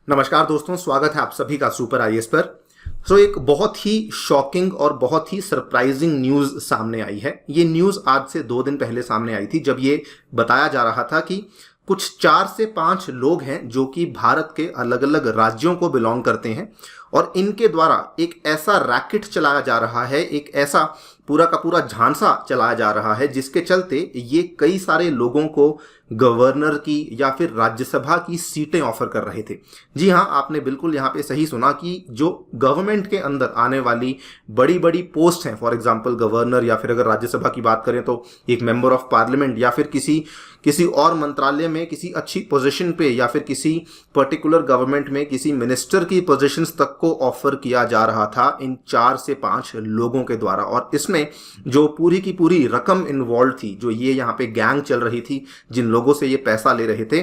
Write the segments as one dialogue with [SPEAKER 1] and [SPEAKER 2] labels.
[SPEAKER 1] नमस्कार दोस्तों, स्वागत है आप सभी का सुपर आईएएस पर। एक बहुत ही शॉकिंग और बहुत ही सरप्राइजिंग न्यूज़ सामने आई है। ये न्यूज़ आज से 2 दिन पहले सामने आई थी, जब ये बताया जा रहा था कि कुछ 4 से 5 लोग हैं जो कि भारत के अलग अलग राज्यों को बिलोंग करते हैं और इनके द्वारा एक ऐसा रैकेट चलाया जा रहा है, एक ऐसा पूरा का पूरा झांसा चलाया जा रहा है जिसके चलते ये कई सारे लोगों को गवर्नर की या फिर राज्यसभा की सीटें ऑफर कर रहे थे। जी हाँ, आपने बिल्कुल यहाँ पे सही सुना कि जो गवर्नमेंट के अंदर आने वाली बड़ी बड़ी पोस्ट हैं, फॉर एग्जांपल गवर्नर, या फिर अगर राज्यसभा की बात करें तो एक मेंबर ऑफ पार्लियामेंट, या फिर किसी और मंत्रालय में किसी अच्छी पोजीशन पे, या फिर किसी पर्टिकुलर गवर्नमेंट में किसी मिनिस्टर की पोजीशंस तक को ऑफर किया जा रहा था इन 4 से 5 लोगों के द्वारा। और इसमें जो पूरी की पूरी रकम इन्वॉल्व थी, जो ये यहाँ पे गैंग चल रही थी, जिन लोगों से ये पैसा ले रहे थे,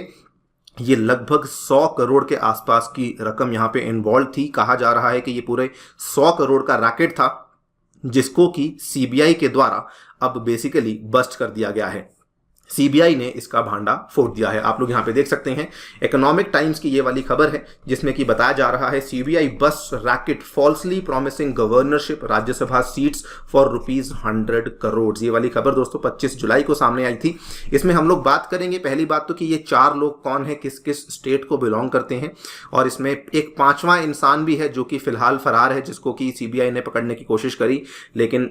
[SPEAKER 1] ये लगभग 100 करोड़ के आसपास की रकम यहाँ पे इन्वॉल्व थी। कहा जा रहा है कि ये पूरे 100 करोड़ का रैकेट था जिसको कि सीबीआई के द्वारा अब बेसिकली बस्ट कर दिया गया है। सीबीआई ने इसका भांडा फोड़ दिया है। आप लोग यहाँ पे देख सकते हैं, इकोनॉमिक टाइम्स की ये वाली खबर है जिसमें कि बताया जा रहा है सीबीआई बस racket falsely promising governorship Rajya Sabha seats for ₹100 crore. ये वाली खबर दोस्तों 25 जुलाई को सामने आई थी। इसमें हम लोग बात करेंगे पहली बात तो कि ये 4 लोग कौन है, किस किस स्टेट को बिलोंग करते हैं, और इसमें एक 5वां इंसान भी है जो कि फिलहाल फरार है, जिसको कि सीबीआई ने पकड़ने की कोशिश करी, लेकिन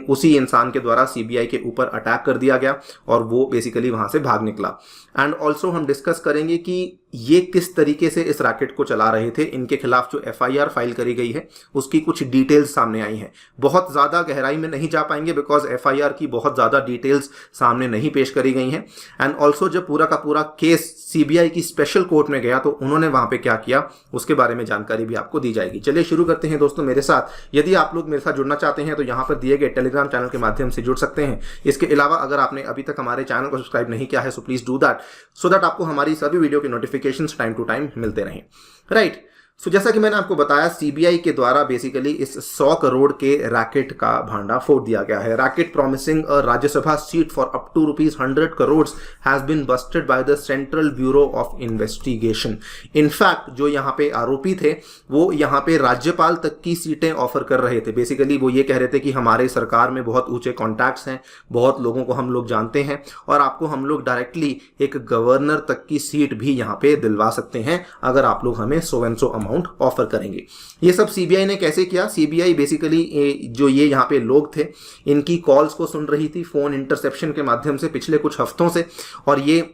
[SPEAKER 1] उसी इंसान के द्वारा सीबीआई के ऊपर अटैक कर दिया गया और वो बेसिकली वहां से भाग निकला। एंड ऑल्सो हम डिस्कस करेंगे कि ये किस तरीके से इस रैकेट को चला रहे थे। इनके खिलाफ जो एफआईआर फाइल करी गई है उसकी कुछ डिटेल्स सामने आई हैं। बहुत ज्यादा गहराई में नहीं जा पाएंगे बिकॉज एफआईआर की बहुत ज्यादा डिटेल्स सामने नहीं पेश करी गई हैं। एंड ऑल्सो जब पूरा का पूरा केस सीबीआई की स्पेशल कोर्ट में गया तो उन्होंने वहां पे क्या किया उसके बारे में जानकारी भी आपको दी जाएगी। चलिए शुरू करते हैं दोस्तों मेरे साथ। यदि आप लोग मेरे साथ जुड़ना चाहते हैं तो यहाँ पर दिए गए टेलीग्राम चैनल के माध्यम से जुड़ सकते हैं। इसके अलावा अगर आपने अभी तक हमारे चैनल को सब्सक्राइब नहीं किया है so please do that, so that आपको हमारी सभी वीडियो के नोटिफिकेशंस टाइम टू टाइम मिलते रहें। राइट, सो जैसा कि मैंने आपको बताया, सीबीआई के द्वारा बेसिकली इस 100 करोड़ के रैकेट का भांडा फोड़ दिया गया है। Racket promising a Rajya Sabha seat for up to ₹100 crore has been busted by the central bureau of investigation. In fact जो यहाँ पे आरोपी थे वो यहाँ पे राज्यपाल तक की सीटें ऑफर कर रहे थे। बेसिकली वो ये कह रहे थे कि हमारे सरकार में बहुत ऊंचे कॉन्टैक्ट्स हैं, बहुत लोगों को हम लोग जानते हैं और आपको हम लोग डायरेक्टली एक गवर्नर तक की सीट भी यहाँ पे दिलवा सकते हैं अगर आप लोग हमें सो एंड सो ऑफर करेंगे। ये सब सीबीआई ने कैसे किया? सीबीआई बेसिकली जो ये यहाँ पे लोग थे इनकी कॉल्स को सुन रही थी फोन इंटरसेप्शन के माध्यम से पिछले कुछ हफ्तों से, और ये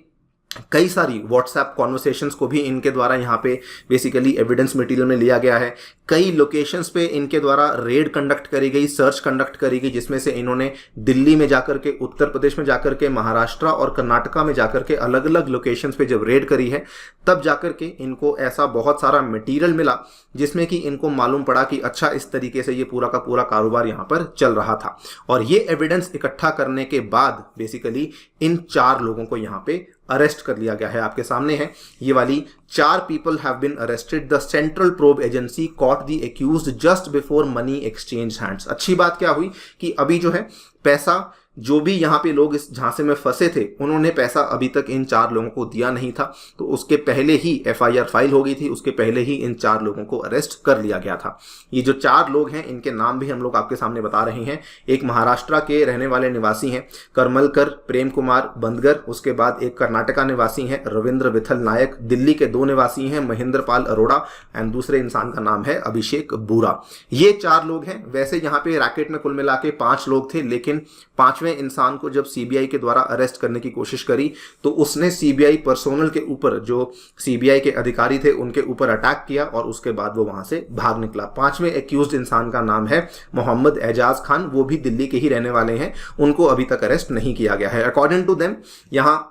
[SPEAKER 1] कई सारी व्हाट्सएप कॉन्वर्सेशंस को भी इनके द्वारा यहाँ पे बेसिकली एविडेंस मटेरियल में लिया गया है। कई लोकेशंस पे इनके द्वारा रेड कंडक्ट करी गई, सर्च कंडक्ट करी गई, जिसमें से इन्होंने दिल्ली में जाकर के, उत्तर प्रदेश में जाकर के, महाराष्ट्र और कर्नाटका में जाकर के अलग अलग लोकेशंस पे जब रेड करी है तब जाकर के इनको ऐसा बहुत सारा मटेरियल मिला जिसमें कि इनको मालूम पड़ा कि अच्छा इस तरीके से ये पूरा का पूरा कारोबार यहाँ पर चल रहा था। और ये एविडेंस इकट्ठा करने के बाद बेसिकली इन 4 लोगों को यहाँ पे अरेस्ट कर लिया गया है। आपके सामने है ये वाली 4 people have been arrested. The central probe agency caught the accused just before money exchange hands. अच्छी बात क्या हुई कि अभी जो है पैसा, जो भी यहाँ पे लोग इस झांसे में फंसे थे उन्होंने पैसा अभी तक इन 4 लोगों को दिया नहीं था, तो उसके पहले ही एफआईआर फाइल हो गई थी, उसके पहले ही इन 4 लोगों को अरेस्ट कर लिया गया था। ये जो 4 लोग हैं इनके नाम भी हम लोग आपके सामने बता रहे हैं। एक महाराष्ट्र के रहने वाले निवासी हैं करमलकर प्रेम कुमार बंदगर, उसके बाद एक कर्नाटका निवासी हैं रविंद्र विठल नायक, दिल्ली के 2 निवासी हैं महेंद्र पाल अरोड़ा, एंड दूसरे इंसान का नाम है अभिषेक बुरा। ये 4 लोग हैं। वैसे यहाँ पे रैकेट में कुल मिला के 5 लोग थे, लेकिन 5वें इंसान को जब सीबीआई के द्वारा अरेस्ट करने की कोशिश करी तो उसने सीबीआई पर्सोनल के ऊपर, जो सीबीआई के अधिकारी थे उनके ऊपर अटैक किया और उसके बाद वो वहां से भाग निकला। 5वें एक्यूज्ड इंसान का नाम है मोहम्मद एजाज खान, वो भी दिल्ली के ही रहने वाले हैं। उनको अभी तक अरेस्ट नहीं किया गया है। अकॉर्डिंग टू देम यहाँ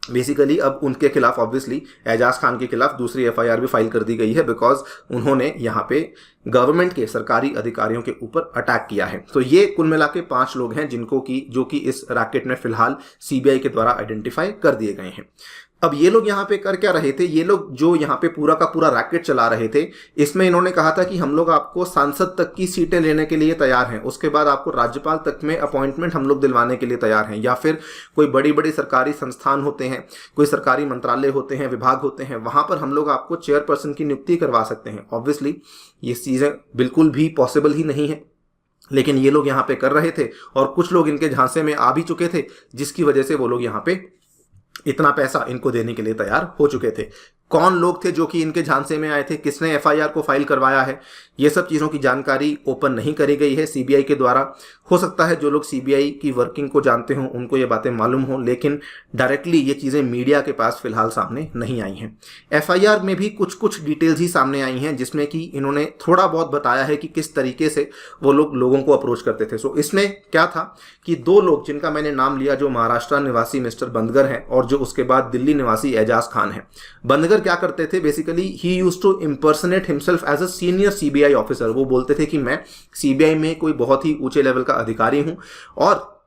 [SPEAKER 1] बेसिकली अब उनके खिलाफ ऑब्वियसली एजाज खान के खिलाफ दूसरी एफआईआर भी फाइल कर दी गई है बिकॉज उन्होंने यहाँ पे गवर्नमेंट के सरकारी अधिकारियों के ऊपर अटैक किया है। तो ये कुल मिला के 5 लोग हैं जो कि इस रैकेट में फिलहाल सीबीआई के द्वारा आइडेंटिफाई कर दिए गए हैं। अब ये लोग यहाँ पे कर क्या रहे थे, ये लोग जो यहाँ पे पूरा का पूरा रैकेट चला रहे थे, इसमें इन्होंने कहा था कि हम लोग आपको सांसद तक की सीटें लेने के लिए तैयार हैं, उसके बाद आपको राज्यपाल तक में अपॉइंटमेंट हम लोग दिलवाने के लिए तैयार हैं, या फिर कोई बड़ी बड़ी सरकारी संस्थान होते हैं, कोई सरकारी मंत्रालय होते हैं, विभाग होते हैं, वहां पर हम लोग आपको चेयरपर्सन की नियुक्ति करवा सकते हैं। ऑब्वियसली ये चीजें बिल्कुल भी पॉसिबल ही नहीं है, लेकिन ये लोग यहाँ पे कर रहे थे और कुछ लोग इनके झांसे में आ भी चुके थे, जिसकी वजह से वो लोग यहाँ पे इतना पैसा इनको देने के लिए तैयार हो चुके थे। कौन लोग थे जो कि इनके झांसे में आए थे, किसने एफआईआर को फाइल करवाया है, ये सब चीज़ों की जानकारी ओपन नहीं करी गई है सीबीआई के द्वारा। हो सकता है जो लोग सीबीआई की वर्किंग को जानते हों उनको ये बातें मालूम हो, लेकिन डायरेक्टली ये चीज़ें मीडिया के पास फिलहाल सामने नहीं आई हैं। एफआईआर में भी कुछ कुछ डिटेल्स ही सामने आई हैं, जिसमें कि इन्होंने थोड़ा बहुत बताया है कि किस तरीके से वो लोग लोगों को अप्रोच करते थे। सो इसमें क्या था कि दो लोग जिनका मैंने नाम लिया, जो महाराष्ट्र निवासी मिस्टर बंदगर हैं और जो उसके बाद दिल्ली निवासी एजाज खान है। बंदगर क्या करते थे, basically he used to impersonate himself as a senior CBI officer. वो बोलते थे कि मैं सीबीआई में कोई बहुत ही ऊंचे लेवल का अधिकारी हूं, और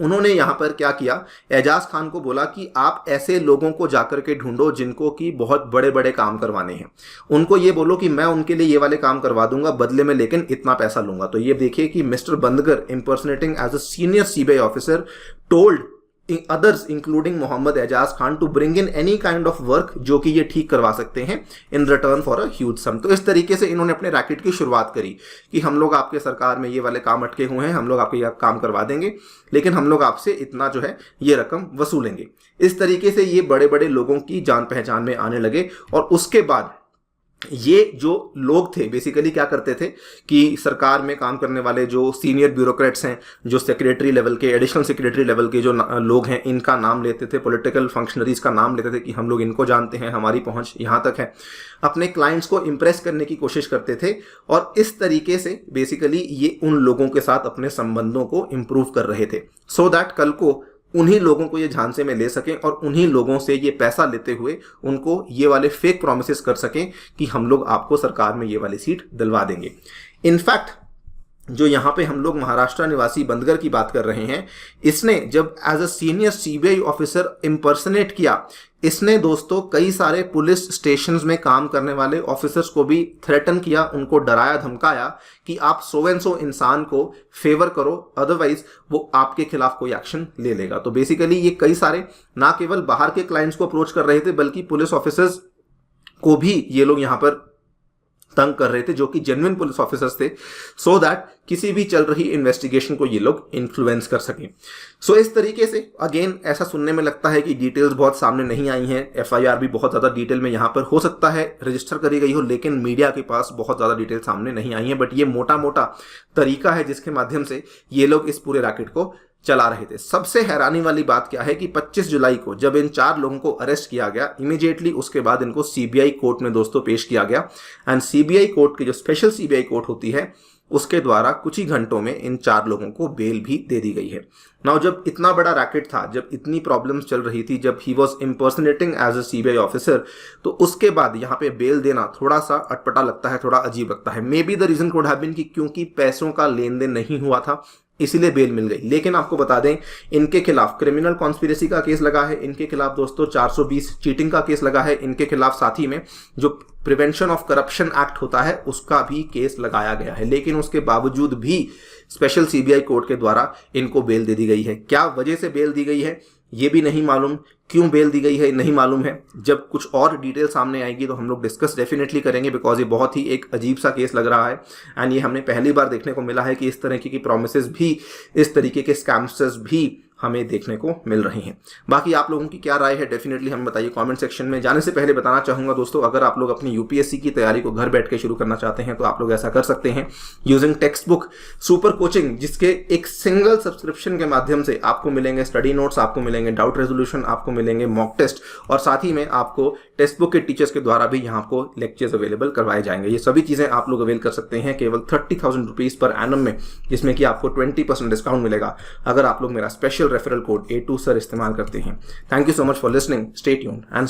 [SPEAKER 1] उन्होंने यहां पर क्या किया, एजाज खान को बोला कि आप ऐसे लोगों को जाकर के ढूंढो जिनको कि बहुत बड़े बड़े काम करवाने हैं, उनको ये बोलो कि मैं उनके लिए ये वाले काम करवा दूंगा, बदले में लेकिन इतना पैसा लूंगा। तो ये देखिए कि Mister Bandgar impersonating as a senior CBI officer told others including Mohammed Ejaz Khan to bring in any kind of work जो कि ये ठीक करवा सकते हैं in return for a huge sum। तो इस तरीके से इन्होंने अपने रैकेट की शुरुआत करी कि हम लोग आपके सरकार में ये वाले काम अटके हुए हैं, हम लोग आपके ये काम करवा देंगे, लेकिन हम लोग आपसे इतना जो है ये रकम वसूलेंगे। इस तरीके से ये बड़े बड़े लोगों की जान पहचान में आने लगे। और उसके बाद ये जो लोग थे बेसिकली क्या करते थे कि सरकार में काम करने वाले जो सीनियर ब्यूरोक्रेट्स हैं, जो सेक्रेटरी लेवल के, एडिशनल सेक्रेटरी लेवल के जो लोग हैं, इनका नाम लेते थे, पॉलिटिकल फंक्शनरीज का नाम लेते थे कि हम लोग इनको जानते हैं, हमारी पहुंच यहाँ तक है। अपने क्लाइंट्स को इंप्रेस करने की कोशिश करते थे और इस तरीके से बेसिकली ये उन लोगों के साथ अपने संबंधों को इम्प्रूव कर रहे थे, सो दैट कल को उन्हीं लोगों को ये झांसे में ले सकें और उन्हीं लोगों से ये पैसा लेते हुए उनको ये वाले फेक प्रॉमिसेस कर सकें कि हम लोग आपको सरकार में ये वाली सीट दिलवा देंगे। इनफैक्ट जो यहाँ पे हम लोग महाराष्ट्र निवासी बंदगर की बात कर रहे हैं, इसने जब as a senior CBI officer impersonate किया, इसने दोस्तों कई सारे पुलिस स्टेशंस में काम करने वाले ऑफिसर्स को भी थ्रेटन किया, उनको डराया धमकाया कि आप सो एंड सो इंसान को फेवर करो, अदरवाइज वो आपके खिलाफ कोई एक्शन ले लेगा। तो बेसिकली ये कई सारे ना केवल बाहर के क्लाइंट्स को अप्रोच कर रहे थे, बल्कि पुलिस ऑफिसर्स को भी ये लोग यहाँ पर तंग कर रहे थे, जो कि जेन्युइन पुलिस ऑफिसर्स थे, सो दैट किसी भी चल रही इन्वेस्टिगेशन को ये लोग इन्फ्लुएंस कर सकें। सो इस तरीके से अगेन ऐसा सुनने में लगता है कि डिटेल्स बहुत सामने नहीं आई हैं, एफआईआर भी बहुत ज़्यादा डिटेल में यहाँ पर हो सकता है रजिस्टर करी गई हो, लेकिन मीडिया के पास बहुत ज़्यादा डिटेल सामने नहीं आई है। बट ये मोटा मोटा तरीका है जिसके माध्यम से ये लोग इस पूरे रैकेट को चला रहे थे। सबसे हैरानी वाली बात क्या है कि 25 जुलाई को जब इन 4 लोगों को अरेस्ट किया गया, इमीडिएटली उसके बाद इनको सीबीआई कोर्ट में दोस्तों पेश किया गया, एंड सीबीआई कोर्ट की जो स्पेशल सीबीआई कोर्ट होती है उसके द्वारा कुछ ही घंटों में इन 4 लोगों को बेल भी दे दी गई है। नाउ जब इतना बड़ा रैकेट था, जब इतनी प्रॉब्लम्स चल रही थी, जब he was impersonating as a CBI officer, तो उसके बाद यहाँ पे बेल देना थोड़ा सा अटपटा लगता है, थोड़ा अजीब लगता है। Maybe the reason could have been कि क्योंकि पैसों का लेन देन नहीं हुआ था इसीलिए बेल मिल गई। लेकिन आपको बता दें इनके खिलाफ क्रिमिनल कॉन्स्पिरेसी का केस लगा है, इनके खिलाफ दोस्तों 420 चीटिंग का केस लगा है, इनके खिलाफ साथ ही में जो प्रिवेंशन ऑफ करप्शन एक्ट होता है उसका भी केस लगाया गया है। लेकिन उसके बावजूद भी स्पेशल सीबीआई कोर्ट के द्वारा इनको बेल दे दी गई है। क्या वजह से बेल दी गई है ये भी नहीं मालूम, क्यों बेल दी गई है नहीं मालूम है। जब कुछ और डिटेल सामने आएगी तो हम लोग डिस्कस डेफिनेटली करेंगे, बिकॉज ये बहुत ही एक अजीब सा केस लग रहा है एंड ये हमने पहली बार देखने को मिला है कि इस तरीके की प्रॉमिसेस भी, इस तरीके के स्कैम्स भी हमें देखने को मिल रही हैं। बाकी आप लोगों की क्या राय है डेफिनेटली हमें बताइए कमेंट सेक्शन में। जाने से पहले बताना चाहूंगा दोस्तों, अगर आप लोग अपनी यूपीएससी की तैयारी को घर बैठ के शुरू करना चाहते हैं तो आप लोग ऐसा कर सकते हैं using text book super coaching, जिसके एक सिंगल सब्सक्रिप्शन के माध्यम से आपको मिलेंगे स्टडी नोट्स, आपको मिलेंगे डाउट रेजोल्यूशन, आपको मिलेंगे मॉक टेस्ट, और साथ ही में आपको टेक्स्ट बुक के टीचर्स के द्वारा भी यहाँ आपको लेक्चर्स अवेलेबल करवाए जाएंगे। ये सभी चीजें आप लोग अवेल कर सकते हैं केवल 30,000 रुपीज पर एनम में, जिसमें कि आपको 20% डिस्काउंट मिलेगा अगर आप लोग मेरा special referral code A2 sir इस्तेमाल करते हैं। Thank you so much for listening, stay tuned and